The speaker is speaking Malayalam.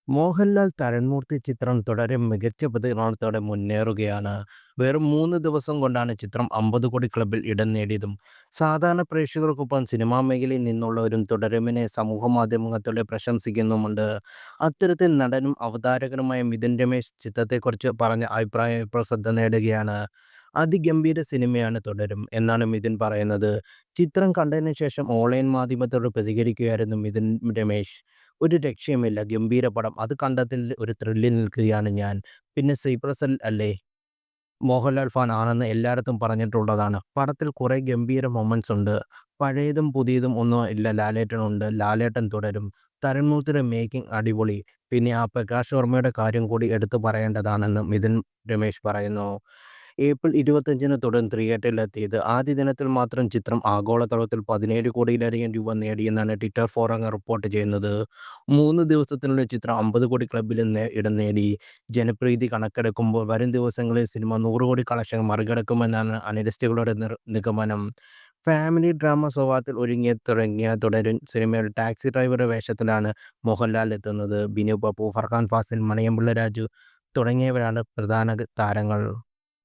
മോഹൻലാൽ തരൺമൂർത്തി ചിത്രം തുടരെ മികച്ച പ്രതികരണത്തോടെ മുന്നേറുകയാണ്. വെറും 3 ദിവസം കൊണ്ടാണ് ചിത്രം 50 കോടി ക്ലബ്ബിൽ ഇടം നേടിയതും. സാധാരണ പ്രേക്ഷകർക്കൊപ്പം സിനിമാ മേഖലയിൽ നിന്നുള്ളവരും തുടരുമിനെ സമൂഹമാധ്യമങ്ങളിലൂടെ പ്രശംസിക്കുന്നുമുണ്ട്. അത്തരത്തിൽ നടനും അവതാരകനുമായ മിഥുൻ രമേശ് ചിത്രത്തെക്കുറിച്ച് പറഞ്ഞ അഭിപ്രായം ഇപ്പോൾ ശ്രദ്ധ നേടുകയാണ്. "അതിഗംഭീര സിനിമയാണ് തുടരും" എന്നാണ് മിഥുൻ പറയുന്നത്. ചിത്രം കണ്ടതിന് ശേഷം ഓൺലൈൻ മാധ്യമത്തോട് പ്രതികരിക്കുകയായിരുന്നു മിഥുൻ രമേശ്. "ഒരു രക്ഷയുമില്ല. ഗംഭീര പടം. അത് കണ്ടതിൽ ഒരു ത്രില്ലിൽ നിൽക്കുകയാണ് ഞാൻ. പിന്നെ സൈപ്രസിൽ അല്ലേ, മോഹൻലാൽ ഫാൻ ആണെന്ന് എല്ലായിടത്തും പറഞ്ഞിട്ടുള്ളതാണ്. പടത്തിൽ കുറേ ഗംഭീര മൊമെന്റ്സ് ഉണ്ട്. പഴയതും പുതിയതും ഒന്നും ഇല്ല. ലാലേട്ടനുണ്ട്. ലാലേട്ടൻ തുടരും. തരൺമൂർത്തിയുടെ മേക്കിംഗ് അടിപൊളി. പിന്നെ ആ പ്രകാശ് വർമ്മയുടെ കാര്യം കൂടി എടുത്തു പറയേണ്ടതാണെന്ന്" മിഥുൻ രമേശ് പറയുന്നു. ഏപ്രിൽ 25-ന് തുടർന്ന് തിയേറ്ററിലെത്തിയത്. ആദ്യ ദിനത്തിൽ മാത്രം ചിത്രം ആഗോളതലത്തിൽ 17 കോടിയിലധികം രൂപ നേടിയെന്നാണ് ട്വിറ്റർ ഫോറങ്ങൾ റിപ്പോർട്ട് ചെയ്യുന്നത്. 3 ദിവസത്തിനുള്ളിൽ ചിത്രം 50 കോടി ക്ലബ്ബിൽ ഇടം നേടി. ജനപ്രീതി കണക്കെടുക്കുമ്പോൾ വരും ദിവസങ്ങളിൽ സിനിമ 100 കോടി കളക്ഷൻ മറികടക്കുമെന്നാണ് അനലിസ്റ്റുകളുടെ നിഗമനം. ഫാമിലി ഡ്രാമ സ്വഭാവത്തിൽ തുടങ്ങിയ തുടരും സിനിമയിൽ ടാക്സി ഡ്രൈവറുടെ വേഷത്തിലാണ് മോഹൻലാൽ എത്തുന്നത്. ബിനു പപ്പു, ഫർഹാൻ ഫാസിൽ, മണിയമ്പിള്ള രാജു തുടങ്ങിയവരാണ് പ്രധാന താരങ്ങൾ.